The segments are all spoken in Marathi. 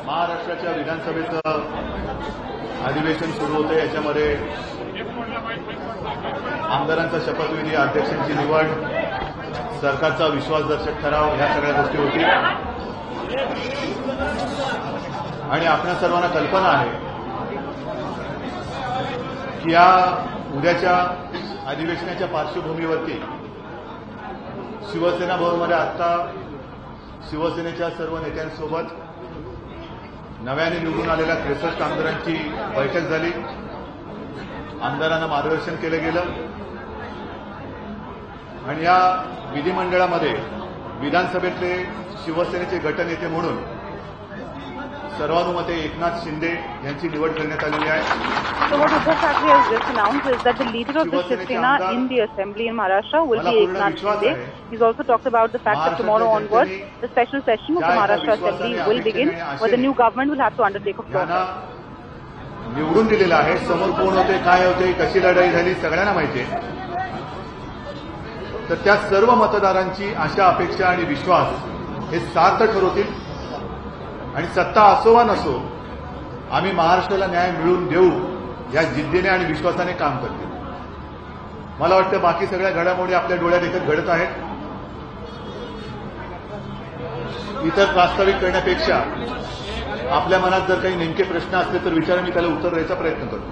महाराष्ट्राच्या विधानसभेचं अधिवेशन सुरू होतं. याच्यामध्ये आमदारांचा शपथविधी, अध्यक्षांची निवड, सरकारचा विश्वासदर्शक ठराव ह्या सगळ्या गोष्टी होतील. आणि आपल्या सर्वांना कल्पना आहे की या उद्याच्या अधिवेशनाच्या पार्श्वभूमीवरती शिवसेना भवनमध्ये आता शिवसेनेच्या सर्व नेत्यांसोबत नव्याने निवडून आलेल्या 63 आमदारांची बैठक झाली. आमदारांना मार्गदर्शन केलं गेलं आणि या विधिमंडळामध्ये विधानसभेतले शिवसेनेचे गटनेते म्हणून सर्वानुमते एकनाथ शिंदे यांची निवड करण्यात आलेली आहे. So what Uddhav Thackeray has just announced is that the leader of the Shiv Sena in the assembly in Maharashtra will be Eknath Shinde. He's also talked about the fact that tomorrow onwards the special session of the Maharashtra assembly will begin, where the new government will have to undertake a floor test. निवडून दिलेलं आहे. समोर कोण होते, काय होते, कशी लढाई झाली सगळ्यांना माहिती आहे. तर त्या सर्व मतदारांची आशा, अपेक्षा आणि विश्वास हे सार्थ ठरवतील आणि सत्ता असो वा नसो आम्ही महाराष्ट्राला न्याय मिळवून देऊ या जिद्दीने आणि विश्वासाने काम करतील. मला वाटतं बाकी सगळ्या घडामोडी आपल्या डोळ्यादेखत घडत आहेत. इतर प्रास्ताविक करण्यापेक्षा आपल्या मनात जर काही नेमके प्रश्न असले तर विचारा, मी त्याला उत्तर द्यायचा प्रयत्न करतो.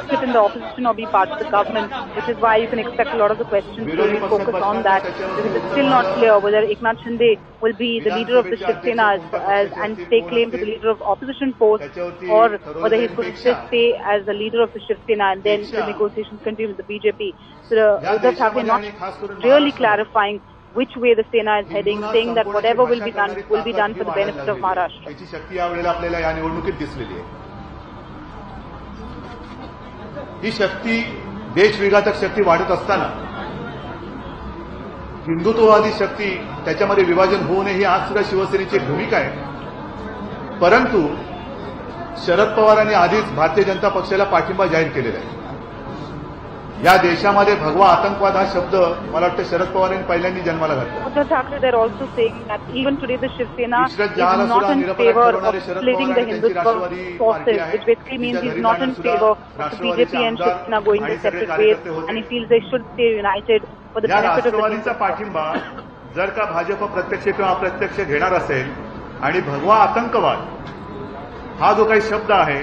Sit in the opposition or be part of the government, which is why you can expect a lot of the questions to be focused on that. Because it's still not clear whether Eknath Shinde will be the leader of the Shiv Sena and stake claim to the leader of opposition post, or whether he's going to stay as the leader of the Shiv Sena and then the negotiations continue with the BJP. So Uddhav Thackeray not really clarifying which way the Sena is heading, saying that whatever will be done for the benefit of Maharashtra. याची शक्ती यावेळेला आपल्याला या निवडणुकीत दिसलेली आहे. ही शक्ती, देशविघातक शक्ती वाढत असताना हिंदुत्ववादी शक्ती, त्याच्यामध्ये विभाजन होऊ नये ही आज सुद्धा शिवसेनेची भूमिका आहे. परंतु शरद पवारांनी आधीच भारतीय जनता पक्षाला पाठिंबा जाहीर केलेला आहे. या देशामध्ये भगवा आतंकवाद हा शब्द मला वाटतं शरद पवार यांनी पहिल्यांदा जन्माला घातला. Uddhav Thackeray, they're also saying that even today the Shiv Sena is not in favor of splitting the Hindutva forces, which basically means he's not in favor of the BJP and Shiv Sena going their separate ways, and he feels they should stay united for the benefit of the राष्ट्रवादीचा पाठिंबा जर का भाजप प्रत्यक्ष किंवा अप्रत्यक्ष घेणार असेल आणि भगवा आतंकवाद हा जो काही शब्द आहे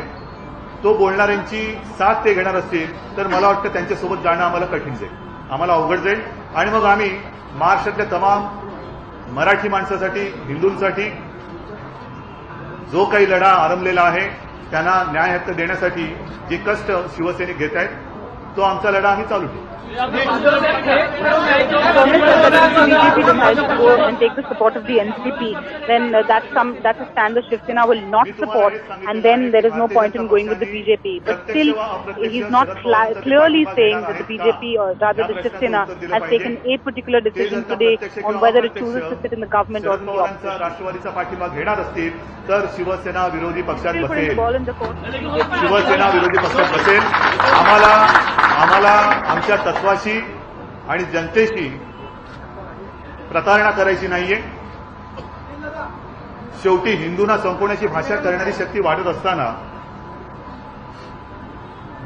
तो बोलणाऱ्यांची साथ ते घेणार असतील तर मला वाटतं त्यांच्यासोबत जाणं आम्हाला कठीण जाईल, आम्हाला अवघड जाईल. आणि मग आम्ही महाराष्ट्रातल्या तमाम मराठी माणसासाठी, हिंदूंसाठी जो काही लढा आरंभलेला आहे त्यांना न्याय हक्क देण्यासाठी जे कष्ट शिवसैनिक घेत आहेत तो आमचा लढा आम्ही चालू ठेवू. BJP decides to go and take the support of the NCP, then that's a stand the Shiv Sena will not support, and then there is no point in going with the BJP. But still, he's not clearly saying that the BJP, or rather the Shiv Sena, has taken a particular decision today on whether it chooses to sit in the government or in the opposition. राष्ट्रवादीचा पाठिंबा घेणार असतील तर शिवसेना विरोधी पक्षात Still putting the बसेल. ball in the court. Shiv Sena विरोधी पक्षात बसेल. आम्हाला आमच्या तत्वाशी आणि जनतेशी प्रतारणा करायची नाहीये. शेवटी हिंदूंना संपवण्याची भाषा करणारी शक्ती वाढत असताना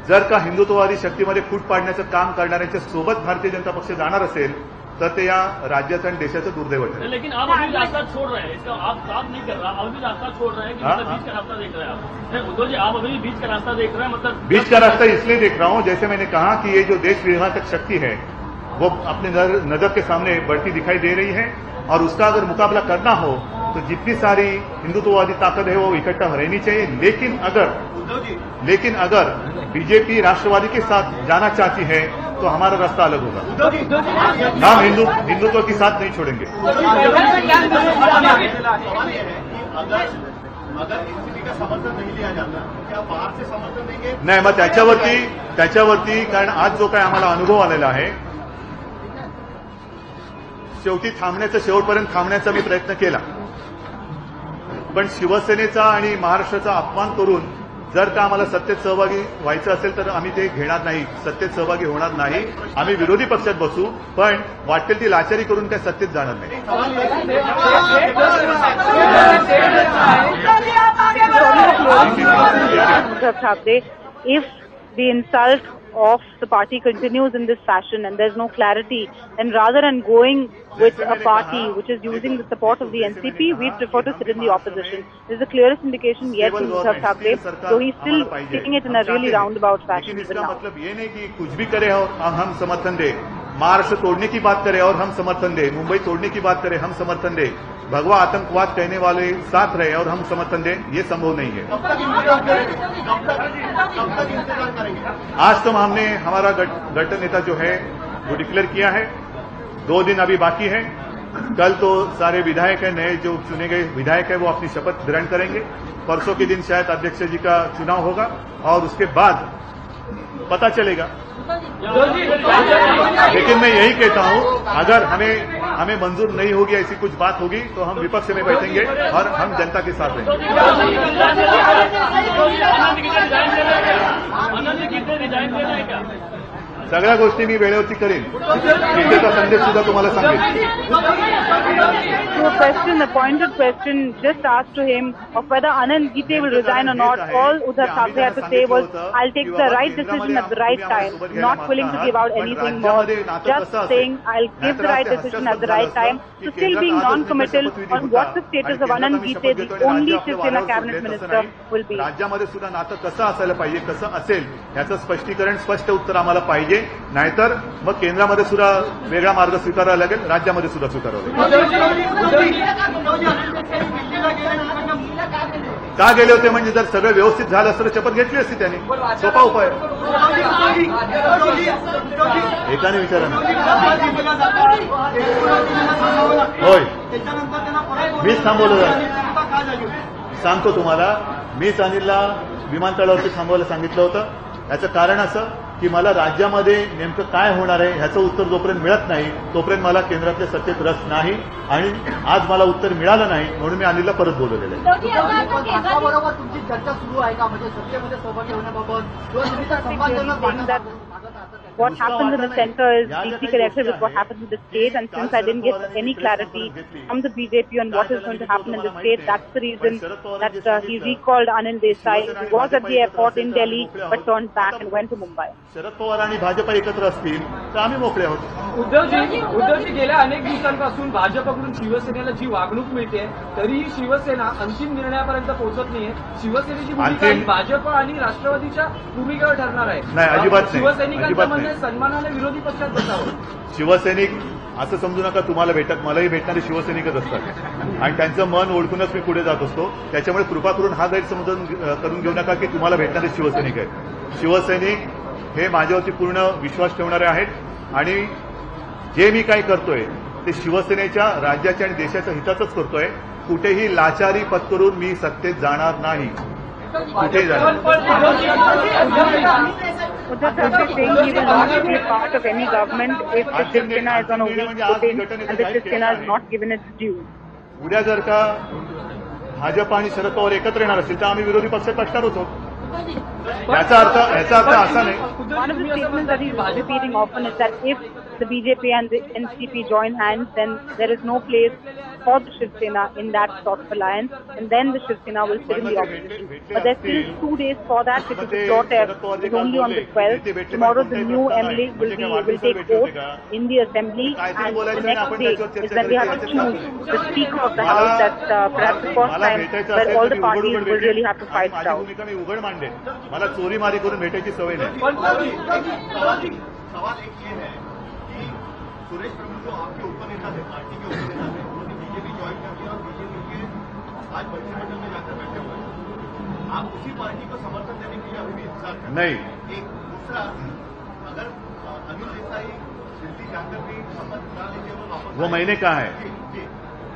जर का हिंदुत्ववादी शक्तीमध्ये फूट पाडण्याचं काम करणाऱ्यांच्या सोबत भारतीय जनता पक्ष जाणार असेल तर ते या राज्याचं आणि देशाचं दुर्दैव ठरेल. लेकिन आप अभी रास्ता छोड़ रहे हैं, इसका आप काम नहीं कर रहा, आप भी रास्ता छोड़ रहे हैं कि मतलब बीच का रास्ता देख रहे हैं आप. उद्धव जी, आप अभी बीच का रास्ता देख रहे हैं, मतलब बीच का रास्ता इसलिए देख रहा हूं, जैसे मैंने कहा कि ये जो देश विघातक शक्ति है वो अपने नजर के सामने बढ़ती दिखाई दे रही है और उसका अगर मुकाबला करना हो तो जितनी सारी हिंदुत्ववादी ताकत है वो इकट्ठा रहनी चाहिए. लेकिन अगर बीजेपी राष्ट्रवादी के साथ जाना चाहती है तो हमारा रास्ता अलग होगा. हम हिंदुत्व की साथ नहीं छोड़ेंगे. नाही, मग त्याच्यावरती कारण आज जो काय आम्हाला अनुभव आलेला आहे शेवटी शेवटपर्यंत थांबण्याचा मी प्रयत्न केला, पण शिवसेनेचा आणि महाराष्ट्राचा अपमान करून जर का आम्हाला सत्तेत सहभागी व्हायचं असेल तर आम्ही ते घेणार नाही, सत्तेत सहभागी होणार नाही. आम्ही विरोधी पक्षात बसू, पण वाटेल ती लाचारी करून त्या सत्तेत जाणार नाही. Uddhav Thackeray, if the insult of the party continues in this fashion and there's no clarity, then rather than going with a party which is using the support of the NCP, we prefer to sit in the opposition. This is the clearest indication yet from Uddhav Thackeray, so he's still taking it in a really roundabout fashion even now. मतलब ये नहीं कि कुछ भी करे और हम समर्थन दे, महाराष्ट्र तोड़ने की बात करे और हम समर्थन दे, मुंबई तोड़ने की बात करे हम समर्थन दे, भगवा आतंकवाद कहने वाले साथ रहे और हम समर्थन दें, ये संभव नहीं है. आज तो हमने हमारा गठ नेता जो है वो डिक्लेयर किया है. 2 दिन अभी बाकी है. कल तो सारे विधायक है, नए जो चुने गए विधायक है वो अपनी शपथ ग्रहण करेंगे. परसों के दिन शायद अध्यक्ष जी का चुनाव होगा और उसके बाद पता चलेगा. लेकिन मैं यही कहता हूं, अगर हमें मंजूर नहीं होगी, ऐसी कुछ बात होगी तो हम विपक्ष में बैठेंगे और हम जनता के साथ रहेंगे. सगळ्या गोष्टी मी वेळेवरती करेन. टीकेचा संदेश सुद्धा तुम्हाला सांगेन. To a question, a pointed question just asked to him of whether Anand Gite will resign or not, all Uddhav Thackeray had to say was, I'll take the right decision at the right time, not willing to give out anything more, just saying I'll give the right decision at the right time. So still being non-committal on what the status of Anand Gite, the only Shiv Sena cabinet minister, will be. राज्यामध्ये सुद्धा नातं कसं असायला पाहिजे, कसं असेल याचं स्पष्टीकरण, स्पष्ट उत्तर आम्हाला पाहिजे. नाहीतर मग केंद्रामध्ये सुद्धा वेगळा मार्ग स्वीकारावा लागेल, राज्यामध्ये सुद्धा स्वीकारावा लागेल. का गेले होते म्हणजे जर सगळं व्यवस्थित झालं असतं शपथ घेतली असती त्यांनी. सोपा उपाय. एकाने विचारा ना. होय, मीच थांबवलं. सांगतो तुम्हाला, मीच अनिलला विमानतळावरती थांबवायला सांगितलं होतं. याचं कारण असं की मला राज्यामध्ये नेमकं काय होणार आहे ह्याचं उत्तर जोपर्यंत मिळत नाही तोपर्यंत मला केंद्रातल्या सत्तेत रस नाही, आणि आज मला उत्तर मिळालं नाही म्हणून मी अनिलला परत बोलवलेलं आहे. बरोबर तुमची चर्चा सुरू आहे का, म्हणजे सत्तेमध्ये सहभागी होण्याबाबत? What happens in the center is deeply connected with what happens in the state, and since I didn't get any clarity from the BJP on what is going to happen in the state, that's the reason that he recalled Anil Desai. He was at the airport in Delhi but turned back and went to Mumbai. Sharad Pawar आणि भाजप एकत्र असतील तर आम्ही मोकळे आहोत. उद्धवजी गेल्या अनेक दिवसांपासून भाजपकडून शिवसेनेला जी वागणूक मिळते तरीही शिवसेना अंतिम निर्णयापर्यंत पोहोचत नाहीये. शिवसेनेची भूमिका ही भाजप आणि राष्ट्रवादीच्या भूमिकेवर ठरणार आहे. नाही, अजिबात नाही. शिवसैनिकांचं म्हणणं सन्मानाने विरोधी पक्षात बसावं. शिवसैनिक असं समजू नका, तुम्हाला भेटत मलाही भेटणारे शिवसैनिकच असतात आणि त्यांचं मन ओळखूनच मी पुढे जात असतो. त्याच्यामुळे कृपा करून हा गैरसमज करून घेऊ नका की तुम्हाला भेटणारे शिवसैनिक आहेत. शिवसैनिक हे माझ्यावरती पूर्ण विश्वास ठेवणारे आहेत आणि जे मी काही करतोय ते शिवसेनेच्या, राज्याच्या आणि देशाच्या हिताचंच करतोय. कुठेही लाचारी पत्करून मी सत्तेत जाणार नाही, कुठेही जाणार. Uddhav Thackeray saying he will not be a part of any government if the Shiv Sena is on a weak footing and the Shiv Sena is not given its due. उद्या जर का भाजप आणि शरद पवार एकत्र येणार असतील तर आम्ही विरोधी पक्षात असणार होतो. याचा अर्थ असा नाही. One of the statements that he's repeating often is that if the BJP and the NCP join hands, then there is no place for the Shiv Sena in that sort of alliance, and then the Shiv Sena will sit in the opposition. But there's still 2 days for that because the floor test is only on the 12th. Tomorrow the new MLA will take oath in the assembly, and the next day is when they have to choose the Speaker of the House. That's perhaps the first time where all the parties will really have to fight it out. मी उघड मांडे. मला चोरी मारी करून भेटायची सवय नाही. सवाल एक ये है कि सुरेश प्रभु जो आपके उपनेता थे, पार्टी के उपनेता थे, उन्होंने बीजेपी ज्वाइन कर लिया और बीजेपी के आज मंत्रिमंडल में जाकर बैठे हुए हैं. आप उसी पार्टी को समर्थन देने के लिए अभी भी इंतजार कर रहे हैं. नहीं. एक दूसरा, अगर अनिल देसाई दिल्ली जाकर भी शपथ करा लीजिए वो मैंने कहा है. जी,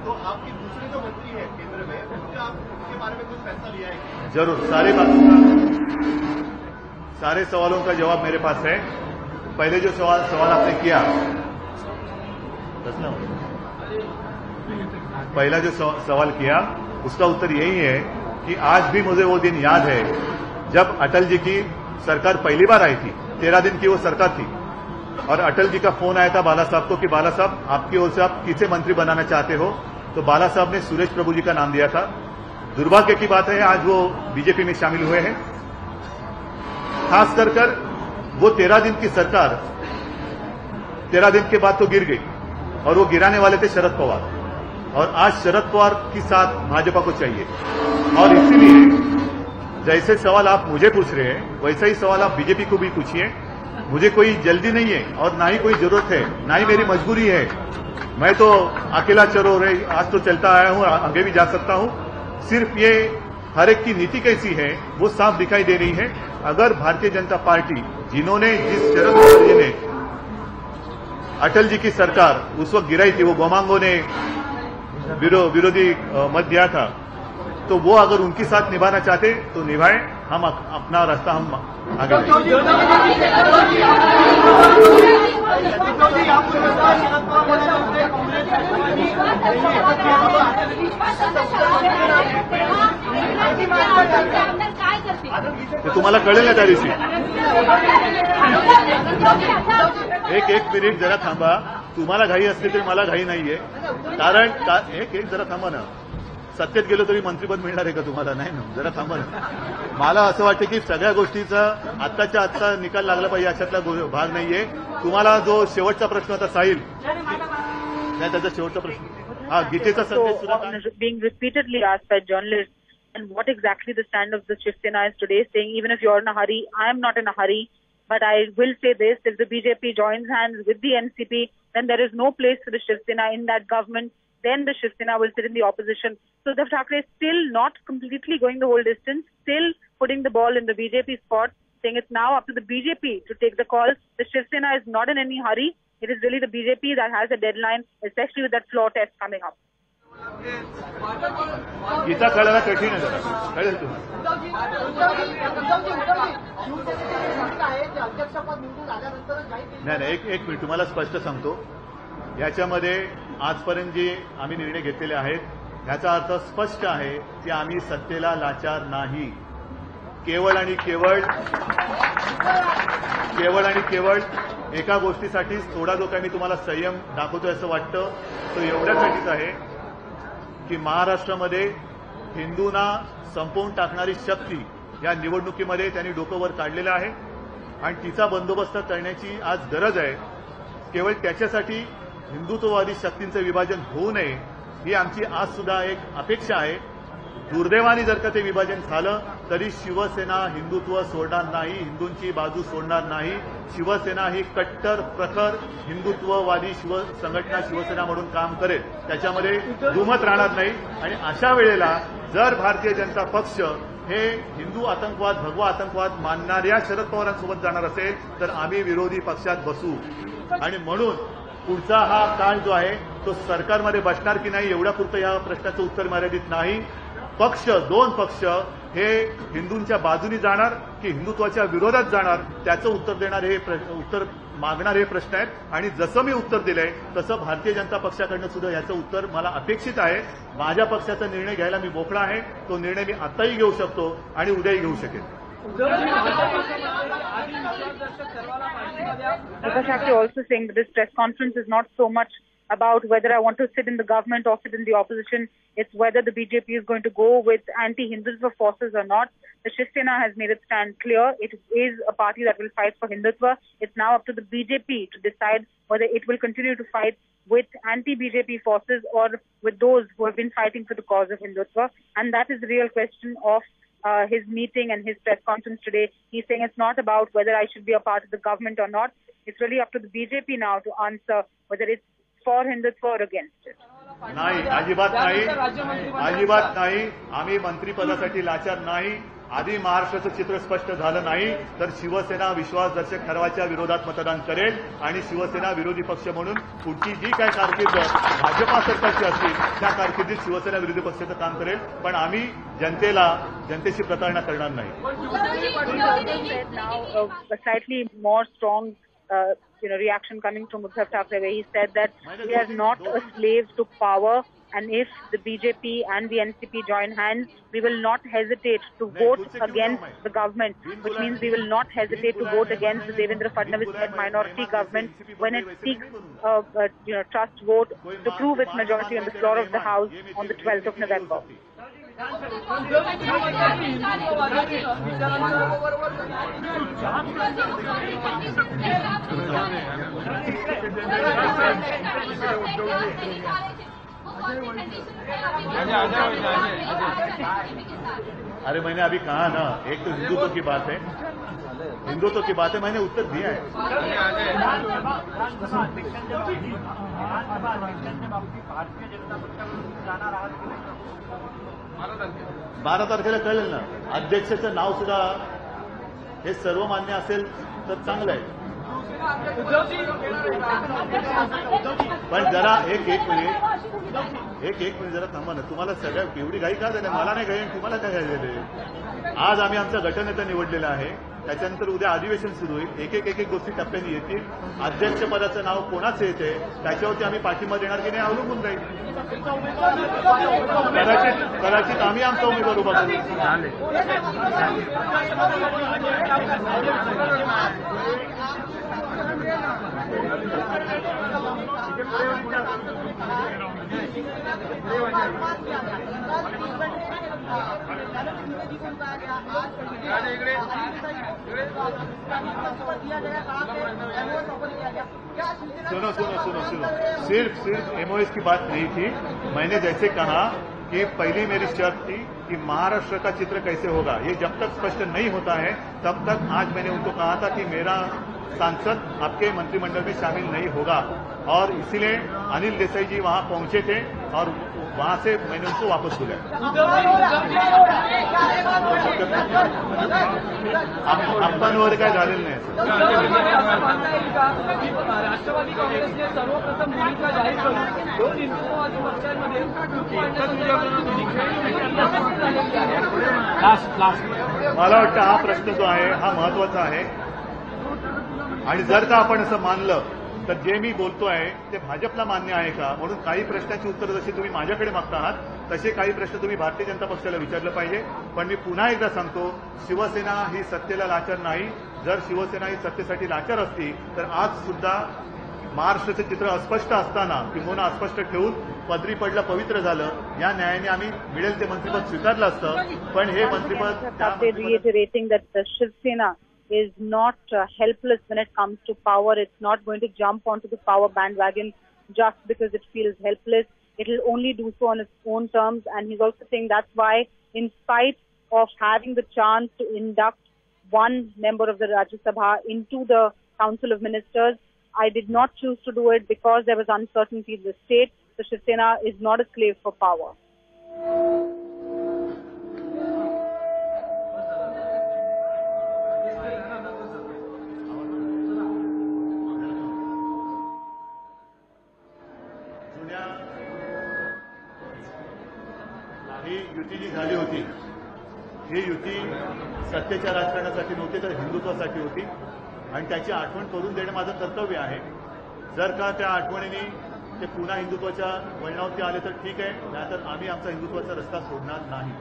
तो आपके दूसरे जो मंत्री है केंद्र में, उनके बारे में कुछ फैसला लिया है? जरूर. सारे सवालों का जवाब मेरे पास है. पहले जो सवाल आपने किया, पहला जो सवाल किया उसका उत्तर यही है कि आज भी मुझे वो दिन याद है जब अटल जी की सरकार पहली बार आई थी, 13 दिन की वो सरकार थी, और अटल जी का फोन आया था बाला साहब को कि बाला साहब आपकी ओर से आप किसे मंत्री बनाना चाहते हो, तो बाला साहब ने सुरेश प्रभु जी का नाम दिया था। दुर्भाग्य की बात है आज वो बीजेपी में शामिल हुए हैं। खास कर वो 13 दिन की सरकार 13 दिन के बाद तो गिर गई, और वो गिराने वाले थे शरद पवार, और आज शरद पवार की साथ भाजपा को चाहिए। और इसीलिए जैसे सवाल आप मुझे पूछ रहे हैं वैसा ही सवाल आप बीजेपी को भी पूछिए। मुझे कोई जल्दी नहीं है और ना ही कोई जरूरत है, ना ही मेरी मजबूरी है। मैं तो अकेला चलो रे आज तो चलता आया हूं, आगे भी जा सकता हूं। सिर्फ ये हर एक की नीति कैसी है वो साफ दिखाई दे रही है। अगर भारतीय जनता पार्टी जिन्होंने जिस शरद पवार जी ने अटल जी की सरकार उस वक्त गिराई थी, वो गोमांगों ने विरोधी मत दिया था, तो वो अगर उनके साथ निभाना चाहते तो निभाएं, हम अपना रास्ता हम आगे बढ़ें। ते तुम्हाला कळेल ना त्या दिवशी। एक मिनिट जरा थांबा, तुम्हाला घाई असली तरी मला घाई नाहीये, कारण एक जरा थांबा ना। सत्तेत गेलो तरी मंत्रीपद मिळणार आहे का तुम्हाला? नाही ना, जरा थांबा ना। मला असं वाटतं की सगळ्या गोष्टीचा आत्ताच्या आत्ता निकाल लागला पाहिजे अशातला भाग नाहीये। तुम्हाला जो शेवटचा प्रश्न होता साहिल, नाही त्याचा शेवटचा प्रश्न हा गीतेचा संदेश सुद्धा being repeatedly asked by journalists and what exactly the stand of the Shiv Sena is today, saying even if you're in a hurry, I am not in a hurry, but I will say this: if the BJP joins hands with the NCP, then there is no place for the Shiv Sena in that government. Then the Shiv Sena will sit in the opposition. So Uddhav Thackeray is still not completely going the whole distance, still putting the ball in the BJP spot, saying it's now up to the BJP to take the call. The Shiv Sena is not in any hurry. It is really the BJP that has a deadline, especially with that floor test coming up. Gita कळायला कठीण आहे जरा, कळेल तुम्हाला। नाही एक मिनिट तुम्हाला स्पष्ट सांगतो, याच्यामध्ये आजपर्यंत जे आम्ही निर्णय घेतलेले आहेत याचा अर्थ स्पष्ट आहे की आम्ही सत्तेला लाचार नाही। केवळ आणि केवळ एका गोष्टीसाठी थोडा जो काही मी तुम्हाला संयम दाखवतोय असं वाटतं तो एवढ्यासाठीच आहे की महाराष्ट्रामध्ये हिंदूंना संपवून टाकणारी शक्ती या निवडणुकीमध्ये त्यांनी डोकं वर काढलेलं आहे आणि तिचा बंदोबस्त करण्याची आज गरज आहे। केवळ त्याच्यासाठी हिंदुत्ववादी शक्तींचं विभाजन होऊ नये ही आमची आज सुद्धा एक अपेक्षा आहे। दुर्दैवाने जर का ते विभाजन झालं तरी शिवसेना हिंदुत्व सोडणार नाही, हिंदूंची बाजू सोडणार नाही। शिवसेना ही कट्टर प्रखर हिंदुत्ववादी संघटना शिवसेना म्हणून काम करेल, त्याच्यामध्ये दुमत राहणार नाही। आणि अशा वेळेला जर भारतीय जनता पक्ष हे हिंदू आतंकवाद भगवा आतंकवाद मानणाऱ्या शरद पवारांसोबत जाणार असेल तर आम्ही विरोधी पक्षात बसू। आणि म्हणून पुढचा हा काळ जो आहे तो सरकारमध्ये बसणार की नाही एवढ्यापुरतं या प्रश्नाचं उत्तर मर्यादित नाही। दोन पक्ष हे हिंदूंच्या बाजूनी जाणार की हिंदुत्वाच्या विरोधात जाणार त्याचं उत्तर देणार हे उत्तर मागणार हे प्रश्न आहेत। आणि जसं मी उत्तर दिलंय तसं भारतीय जनता पक्षाकडनं सुद्धा याचं उत्तर मला अपेक्षित आहे। माझ्या पक्षाचा निर्णय घ्यायला मी मोकळा आहे, तो निर्णय मी आताही घेऊ शकतो आणि उद्याही घेऊ शकेन। Uddhav Thackeray also saying that this press conference is not so much about whether I want to sit in the government or sit in the opposition. It's whether the BJP is going to go with anti-Hindutva forces or not. The Shiv Sena has made its stand clear. It is a party that will fight for Hindutva. It's now up to the BJP to decide whether it will continue to fight with anti-BJP forces or with those who have been fighting for the cause of Hindutva. And that is the real question of his meeting and his press conference today. He's saying it's not about whether I should be a part of the government or not. It's really up to the BJP now to answer whether it's for Hindutva or against it. नाही, अजिबात नाही। आम्ही मंत्रीपदासाठी लाचार नाही। आधी महाराष्ट्राचं चित्र स्पष्ट झालं नाही तर शिवसेना विश्वासदर्शक ठरावाच्या विरोधात मतदान करेल आणि शिवसेना विरोधी पक्ष म्हणून पुढची जी काय कारकीर्द भाजपा सरकारची असतील त्या कारकिर्दीत शिवसेना विरोधी पक्षाचं काम करेल, पण आम्ही जनतेशी प्रतारणा करणार नाही। Now, a slightly more strong reaction coming from Uddhav Thackeray, where he said that we are not a slave to power, and if the BJP and the NCP join hands, we will not hesitate to vote against the government, which means we will not hesitate to vote against the Devendra Fadnavis-led minority government when it seeks a trust vote to prove its majority on the floor of the House on the 12th of November. अरे मैंने अभी कहा ना, एक तो हिंदुत्व की बात है, हिंदुत्व की बात है, मैंने उत्तर दिया है. बारा तारखेला कळेल ना. अध्यक्षाचं नाव सुद्धा हे सर्वमान्य असेल तर चांगलं आहे. पण जरा एक मिनिट जरा थांबा ना. तुम्हाला सगळ्या एवढी घाई का झाली? मला नाही घाई, तुम्हाला काय झालेलं? आज आम्ही आमचा गटनेता निवडलेला आहे. त्याच्यानंतर उद्या अधिवेशन सुरू होईल. एक गोष्टी टप्प्याने येतील. अध्यक्षपदाचं नाव कोणाचं येते त्याच्यावरती आम्ही पाठिंबा देणार की नाही अवलंबून राहील. कदाचित आम्ही आमचा उमेदवार उभा करू. सुनो, सिर्फ एमओएस की बात नहीं थी. मैंने जैसे कहा कि पहली मेरी शर्त थी कि महाराष्ट्र का चित्र कैसे होगा, ये जब तक स्पष्ट नहीं होता है तब तक आज मैंने उनको कहा था कि मेरा सांसद आपके मंत्रिमंडल में शामिल नहीं होगा. और इसीलिए अनिल देसाई जी वहां पहुंचे थे और वहां से मैंने उनको वापस बुलाया. अप्पांवर काय झालेलं नाही. राष्ट्रवादी काँग्रेसने सर्वप्रथम भूमिका जाहीर करून दोन हिंदुत्ववादी पक्षांमध्ये मला वाटतं हा प्रश्न जो आहे हा महत्वाचा आहे. आणि जर का आपण असं मानलं तर जे मी बोलतोय ते भाजपला मान्य आहे का, म्हणून काही प्रश्नाची उत्तरं जशी तुम्ही माझ्याकडे मागता आहात तसे काही प्रश्न तुम्ही भारतीय जनता पक्षाला विचारलं पाहिजे. पण मी पुन्हा एकदा सांगतो, शिवसेना ही सत्तेला लाचार नाही. जर शिवसेना ही सत्तेसाठी लाचार असती तर आज सुद्धा महाराष्ट्राचं चित्र अस्पष्ट असताना किंवा अस्पष्ट ठेवून पदरी पडलं पवित्र झालं. या न्यायाने आम्ही मिळेल ते मंत्रिपद स्वीकारलं असतं. पण हे मंत्रिपद Shiv Sena is not helpless when it comes to power. It's not going to jump onto the power bandwagon just because it feels helpless. It will only do so on its own terms. And he's also saying that's why, in spite of having the chance to induct one member of the Rajya Sabha into the Council of Ministers, I did not choose to do it because there was uncertainty in the state. The Shiv Sena is not a slave for power. ही युती जी झाली होती ही युती सत्तेच्या राजकारणासाठी नव्हती तर हिंदुत्वासाठी होती. आणि त्याची आठवण करून देणं माझं कर्तव्य आहे. जर का त्या आठवणीने ते पुन्हा हिंदुत्वाच्या वळणावरती आले तर ठीक आहे, नाहीतर आम्ही आमचा हिंदुत्वाचा रस्ता सोडणार नाही.